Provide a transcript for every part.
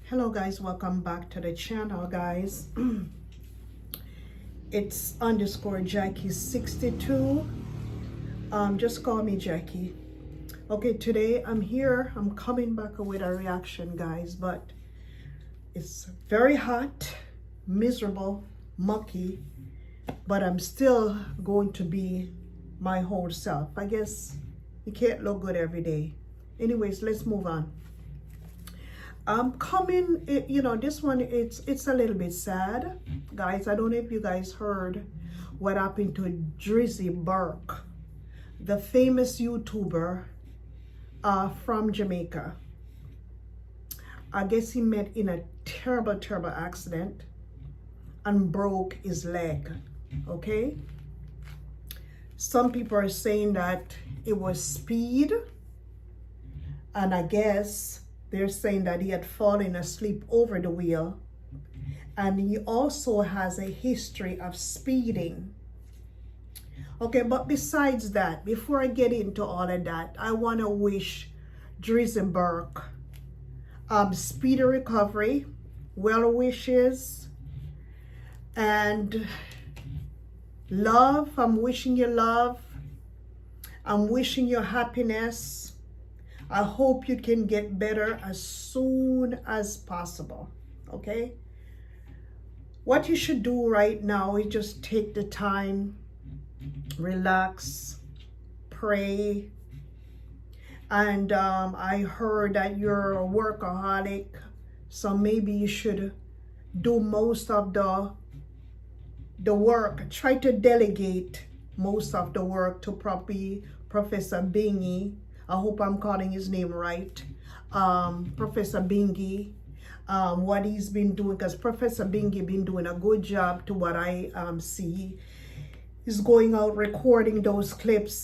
Hello guys, welcome back to the channel guys. It's underscore Jackie 62. Just call me Jackie. Okay, today I'm coming back with a reaction guys, but it's very hot, miserable, mucky, but I'm still going to be my whole self. I guess you can't look good every day. Anyways, let's move on. This one, it's a little bit sad guys. I don't know if you guys heard what happened to Drizzy Burke, the famous YouTuber from Jamaica. I guess he met in a terrible accident and broke his leg. Okay, some people are saying that it was speed, and I guess they're saying that he had fallen asleep over the wheel, and he also has a history of speeding. Okay, but besides that, before I get into all of that, I want to wish Drizzy Burke speedy recovery, well wishes, and love. I'm wishing you love. I'm wishing you happiness. I hope you can get better as soon as possible, okay? What you should do right now is just take the time, relax, pray. And I heard that you're a workaholic, so maybe you should do most of the work. Try to delegate most of the work to probably Professor Bingy. I hope I'm calling his name right. Professor Bingy, what he's been doing, because Professor Bingy been doing a good job to what I see. He's going out recording those clips,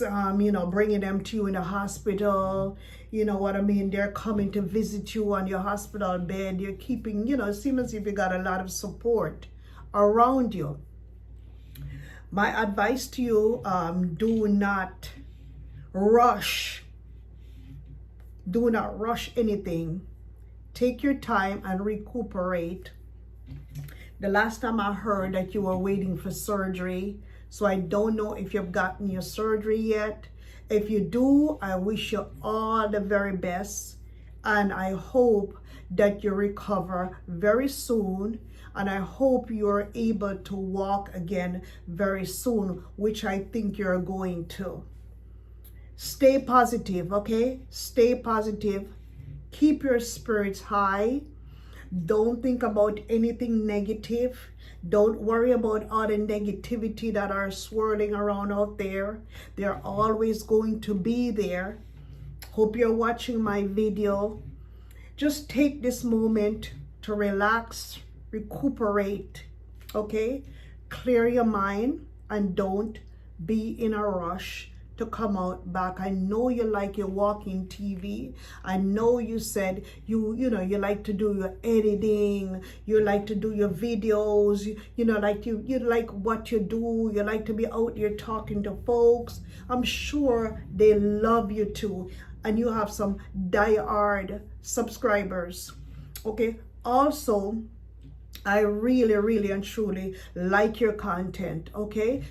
bringing them to you in the hospital. You know what I mean? They're coming to visit you on your hospital bed. You're keeping, it seems as if you got a lot of support around you. My advice to you, do not rush. Do not rush anything. Take your time and recuperate. The last time I heard that you were waiting for surgery, so I don't know if you've gotten your surgery yet. If you do, I wish you all the very best, and I hope that you recover very soon, and I hope you're able to walk again very soon, which I think you're going to. Stay positive, okay? Stay positive. Keep your spirits high. Don't think about anything negative. Don't worry about all the negativity that are swirling around out there. They're always going to be there. Hope you're watching my video. Just take this moment to relax, recuperate, okay? Clear your mind and don't be in a rush to come out back. I know you like your walking TV. I know you said you like to do your editing, you like to do your videos, you like what you do, you like to be out there talking to folks. I'm sure they love you too, and you have some diehard subscribers, okay? Also, I really and truly like your content, okay?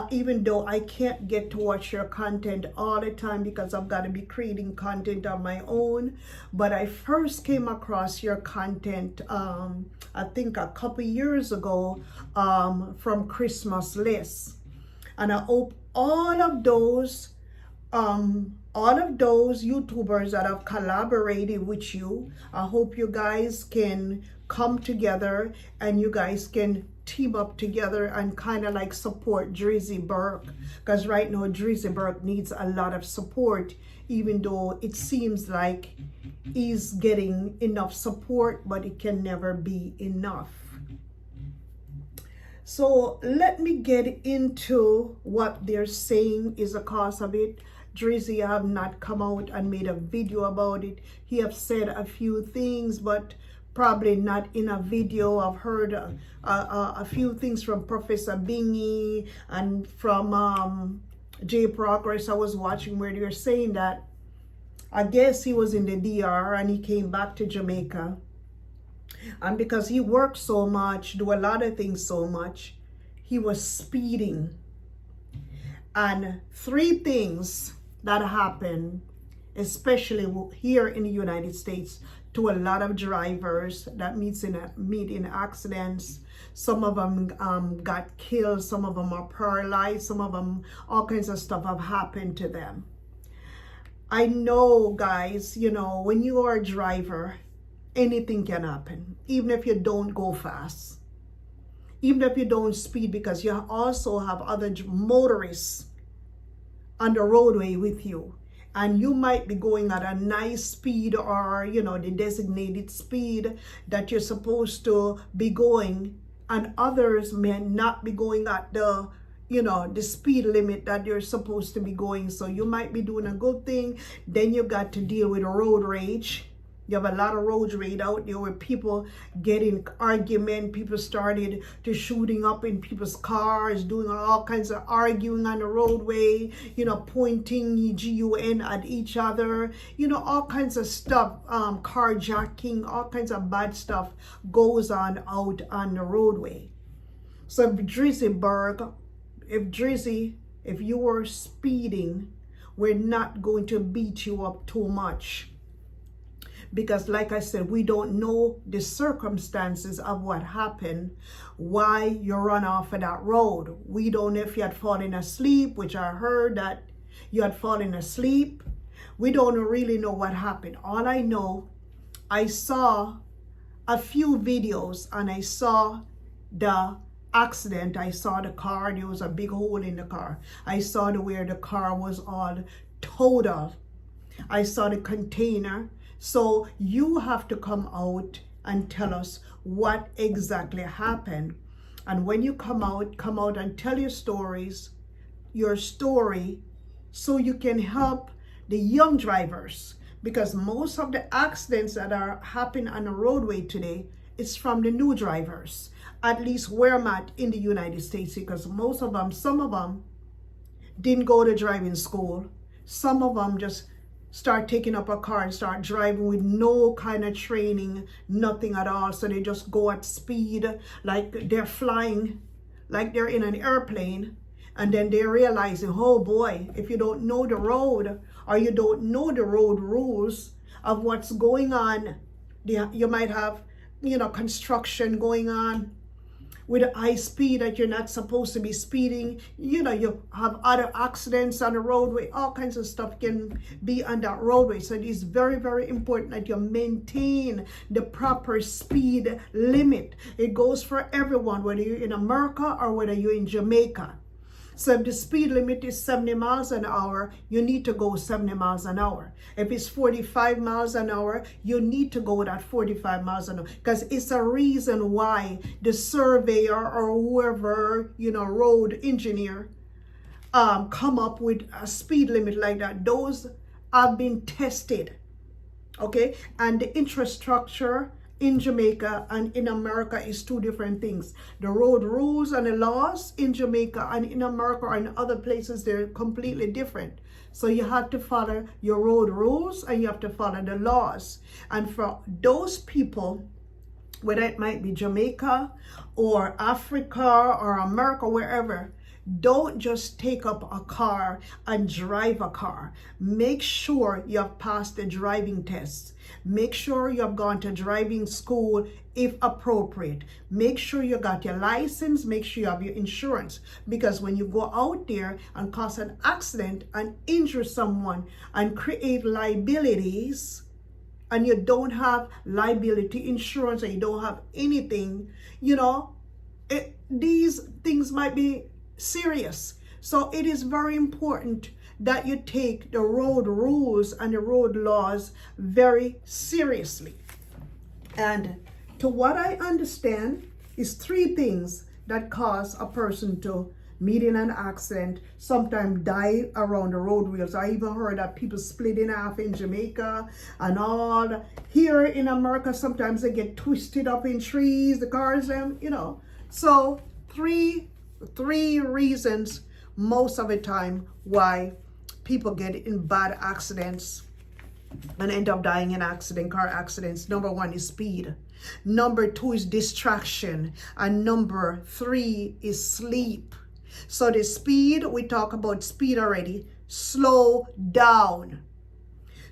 Even though I can't get to watch your content all the time because I've got to be creating content on my own, but I first came across your content I think a couple years ago from Christmas lists, and I hope all of those YouTubers that have collaborated with you, I hope you guys can come together and you guys can team up together and kind of like support Drizzy Burke, because right now Drizzy Burke needs a lot of support, even though it seems like he's getting enough support, but it can never be enough. So let me get into what they're saying is the cause of it. Drizzy have not come out and made a video about it. He have said a few things, but probably not in a video. I've heard a few things from Professor Bingy and from J Progress I was watching, where they're saying that I guess he was in the DR and he came back to Jamaica And because he worked so much, do a lot of things so much, he was speeding. And three things that happened, especially here in the United States, to a lot of drivers that meet in accidents. Some of them got killed, some of them are paralyzed, some of them, all kinds of stuff have happened to them. I know, guys, you know, when you are a driver, anything can happen, even if you don't go fast, even if you don't speed, because you also have other motorists on the roadway with you, and you might be going at a nice speed, or you know, the designated speed that you're supposed to be going, and others may not be going at the, you know, the speed limit that you're supposed to be going. So you might be doing a good thing, then you got to deal with road rage. You have a lot of road rage out there where people get in argument, people started to shooting up in people's cars, doing all kinds of arguing on the roadway, you know, pointing gun at each other, you know, all kinds of stuff, carjacking, all kinds of bad stuff goes on out on the roadway. So Drizzy Burke, if you were speeding, we're not going to beat you up too much. Because like I said, we don't know the circumstances of what happened, why you run off of that road. We don't know if you had fallen asleep, which I heard that you had fallen asleep. We don't really know what happened. All I know, I saw a few videos and I saw the accident. I saw the car, there was a big hole in the car. I saw where the car was all total. I saw the container. So you have to come out and tell us what exactly happened. And when you come out and tell your story, so you can help the young drivers. Because most of the accidents that are happening on the roadway today, it's from the new drivers. At least where I'm at in the United States, because most of them, some of them didn't go to driving school. Some of them just start taking up a car and start driving with no kind of training, nothing at all. So they just go at speed, like they're flying, like they're in an airplane. And then they're realizing, oh boy, if you don't know the road, or you don't know the road rules of what's going on, you might have, you know, construction going on with a high speed that you're not supposed to be speeding. You know, you have other accidents on the roadway, all kinds of stuff can be on that roadway. So it is very, very important that you maintain the proper speed limit. It goes for everyone, whether you're in America or whether you're in Jamaica. So if the speed limit is 70 miles an hour, you need to go 70 miles an hour. If it's 45 miles an hour, you need to go at 45 miles an hour. Because it's a reason why the surveyor or whoever, you know, road engineer, come up with a speed limit like that. Those have been tested, okay? And the infrastructure in Jamaica and in America is two different things. The road rules and the laws in Jamaica and in America and other places, they're completely different. So you have to follow your road rules and you have to follow the laws. And for those people, whether it might be Jamaica or Africa or America, wherever, don't just take up a car and drive a car. Make sure you have passed the driving tests. Make sure you have gone to driving school if appropriate. Make sure you got your license. Make sure you have your insurance. Because when you go out there and cause an accident and injure someone and create liabilities, and you don't have liability insurance or you don't have anything, you know, these things might be serious. So it is very important that you take the road rules and the road laws very seriously. And to what I understand is three things that cause a person to meet in an accident, sometimes die around the road wheels. I even heard that people split in half in Jamaica and all. Here in America, sometimes they get twisted up in trees, the cars, you know. So three reasons most of the time why people get in bad accidents and end up dying in car accidents. Number one is speed. Number two is distraction. And number three is sleep. So the speed, we talk about speed already. Slow down.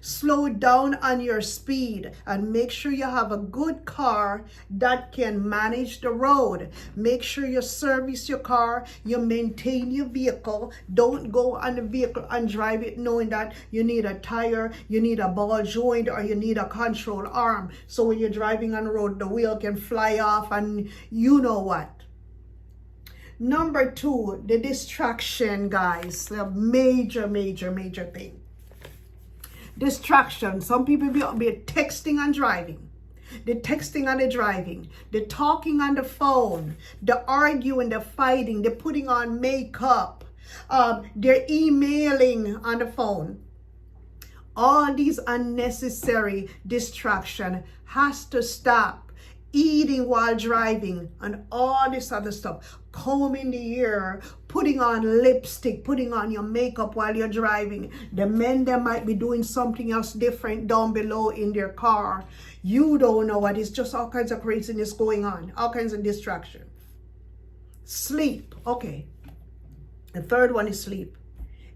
Slow down on your speed and make sure you have a good car that can manage the road. Make sure you service your car, you maintain your vehicle. Don't go on the vehicle and drive it knowing that you need a tire, you need a ball joint, or you need a control arm. So when you're driving on the road, the wheel can fly off and you know what. Number two, the distraction, guys. The major thing. Distraction. Some people be texting and driving. The texting and the driving. The talking on the phone. The arguing, the fighting. The putting on makeup. They're emailing on the phone. All these unnecessary distraction has to stop. Eating while driving and all this other stuff. Combing the hair, putting on lipstick, putting on your makeup while you're driving. The men that might be doing something else different down below in their car. You don't know what. It's just all kinds of craziness going on. All kinds of distraction. Sleep. Okay. The third one is sleep.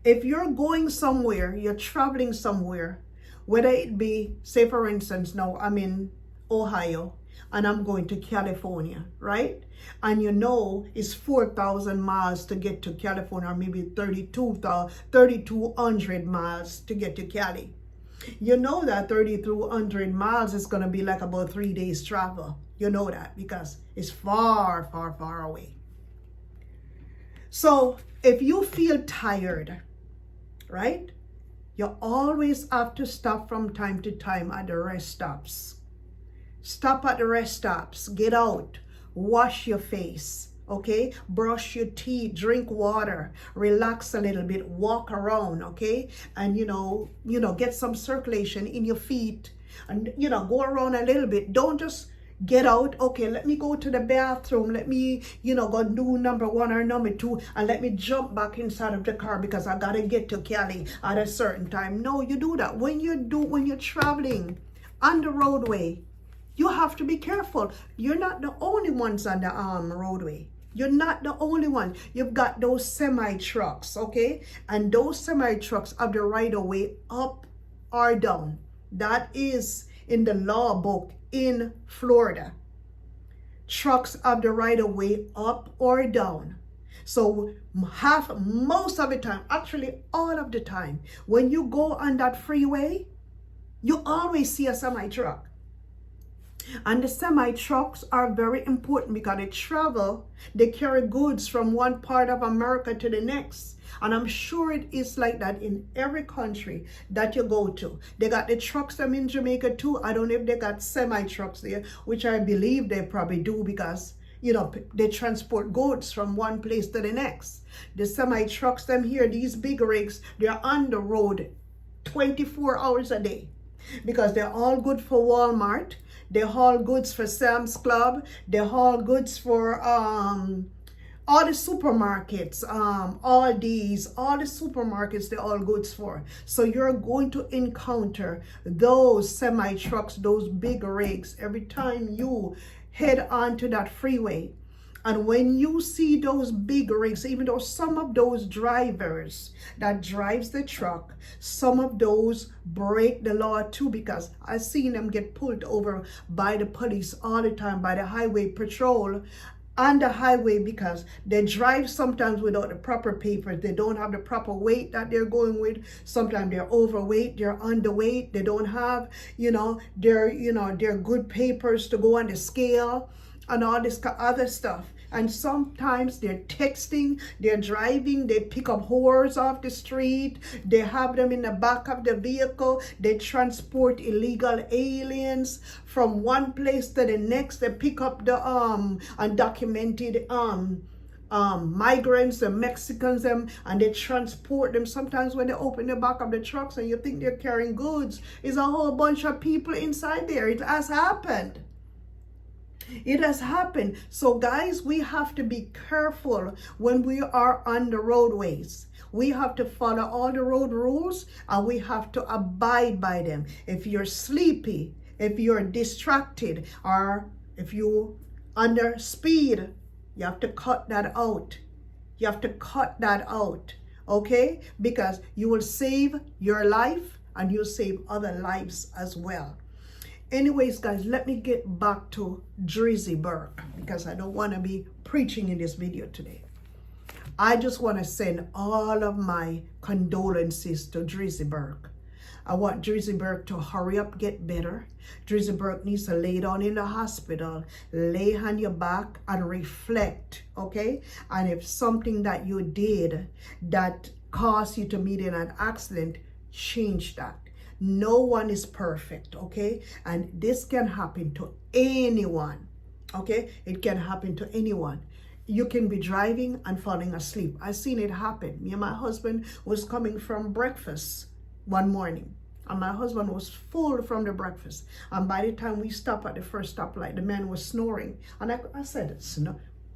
If you're going somewhere, you're traveling somewhere, whether it be, say for instance, now I'm in Ohio, and I'm going to California, right? And you know it's 4,000 miles to get to California, or maybe 3,200 miles to get to Cali. You know that 3,200 miles is going to be like about 3 days travel. You know that because it's far away. So if you feel tired, right? You always have to stop from time to time at the rest stops. Stop at the rest stops, get out, wash your face, okay? Brush your teeth, drink water, relax a little bit, walk around, okay? And, you know, get some circulation in your feet and, go around a little bit. Don't just get out, okay, let me go to the bathroom, let me, go do number one or number two, and let me jump back inside of the car because I got to get to Cali at a certain time. No, you do that. When you're traveling on the roadway, you have to be careful. You're not the only ones on the roadway. You're not the only one. You've got those semi-trucks, okay? And those semi-trucks have the right of way up or down. That is in the law book in Florida. Trucks have the right of way up or down. So most of the time, actually all of the time, when you go on that freeway, you always see a semi-truck. And the semi-trucks are very important because they carry goods from one part of America to the next. And I'm sure it is like that in every country that you go to. They got the trucks them in Jamaica too. I don't know if they got semi-trucks there, which I believe they probably do because, they transport goods from one place to the next. The semi-trucks them here, these big rigs, they're on the road 24 hours a day because they're all good for Walmart. They haul goods for Sam's Club. They haul goods for all the supermarkets, all the supermarkets, they're all goods for. So you're going to encounter those semi-trucks, those big rigs, every time you head onto that freeway. And when you see those big rigs, even though some of those drivers that drives the truck, some of those break the law too, because I've seen them get pulled over by the police all the time, by the highway patrol on the highway, because they drive sometimes without the proper papers. They don't have the proper weight that they're going with. Sometimes they're overweight, they're underweight. They don't have, their good papers to go on the scale and all this other stuff. And sometimes they're texting, they're driving, they pick up whores off the street, they have them in the back of the vehicle, they transport illegal aliens from one place to the next. They pick up the undocumented migrants, the Mexicans, and they transport them. Sometimes when they open the back of the trucks and you think they're carrying goods, it's a whole bunch of people inside there. It has happened. It has happened. So guys, we have to be careful when we are on the roadways. We have to follow all the road rules, and we have to abide by them. If you're sleepy, if you're distracted, or if you under speed, you have to cut that out. You have to cut that out, okay? Because you will save your life and you'll save other lives as well. Anyways, guys, let me get back to Drizzy Burke, because I don't want to be preaching in this video today. I just want to send all of my condolences to Drizzy Burke. I want Drizzy Burke to hurry up, get better. Drizzy Burke needs to lay down in the hospital, lay on your back and reflect, okay? And if something that you did that caused you to meet in an accident, change that. No one is perfect, okay? And this can happen to anyone, okay? It can happen to anyone. You can be driving and falling asleep. I've seen it happen. Me and my husband was coming from breakfast one morning, and my husband was full from the breakfast. And by the time we stopped at the first stoplight, the man was snoring. And I said,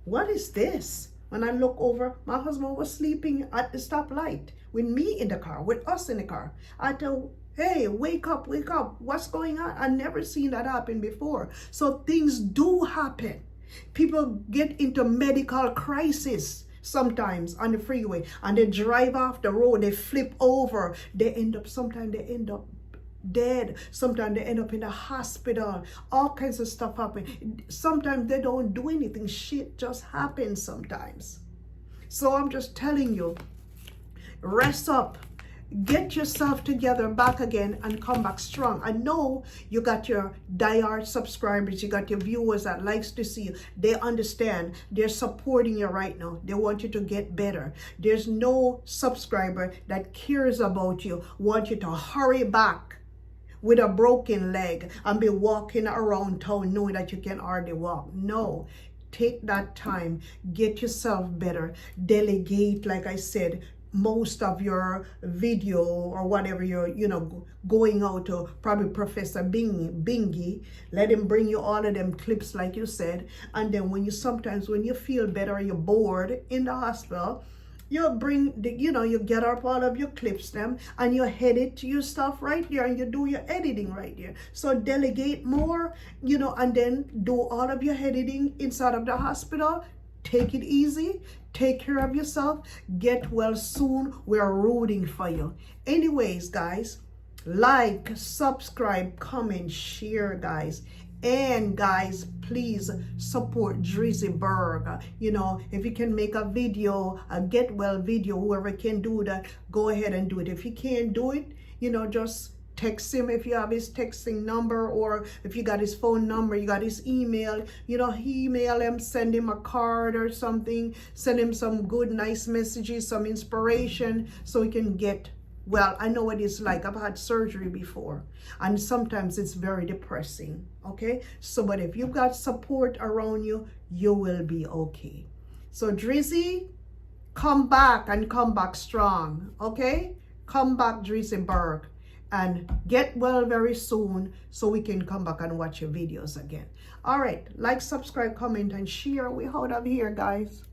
what is this? When I look over, my husband was sleeping at the stoplight with me in the car, with us in the car. I told, hey, wake up, what's going on? I've never seen that happen before. So things do happen. People get into medical crisis sometimes on the freeway, and they drive off the road, they flip over, sometimes they end up dead, sometimes they end up in the hospital, all kinds of stuff happen. Sometimes they don't do anything, shit just happens sometimes. So I'm just telling you, rest up, get yourself together back again and come back strong. I know you got your diehard subscribers, you got your viewers that likes to see you. They understand, they're supporting you right now. They want you to get better. There's no subscriber that cares about you, want you to hurry back with a broken leg and be walking around town knowing that you can hardly walk. No. Take that time, get yourself better, delegate, like I said, most of your video or whatever you're, going out to probably Professor Bingy, let him bring you all of them clips like you said. And then when you feel better, you're bored in the hospital, you bring you get up all of your clips them and you edit your stuff right there and you do your editing right there. So delegate more, and then do all of your editing inside of the hospital. Take it easy. Take care of yourself. Get well soon. We're rooting for you. Anyways, guys, like, subscribe, comment, share, guys. And guys, please support Drizzy Burke. If you can make a video, a get well video, whoever can do that, go ahead and do it. If you can't do it, just text him if you have his texting number, or if you got his phone number, you got his email, email him, send him a card or something, send him some good, nice messages, some inspiration, so he can get well. I know what it's like. I've had surgery before, and sometimes it's very depressing, okay? So, but if you've got support around you, you will be okay. So Drizzy, come back and come back strong, okay? Come back, Drizzy Burke, and get well very soon so we can come back and watch your videos again. All right, like, subscribe, comment, and share. We out of here, guys.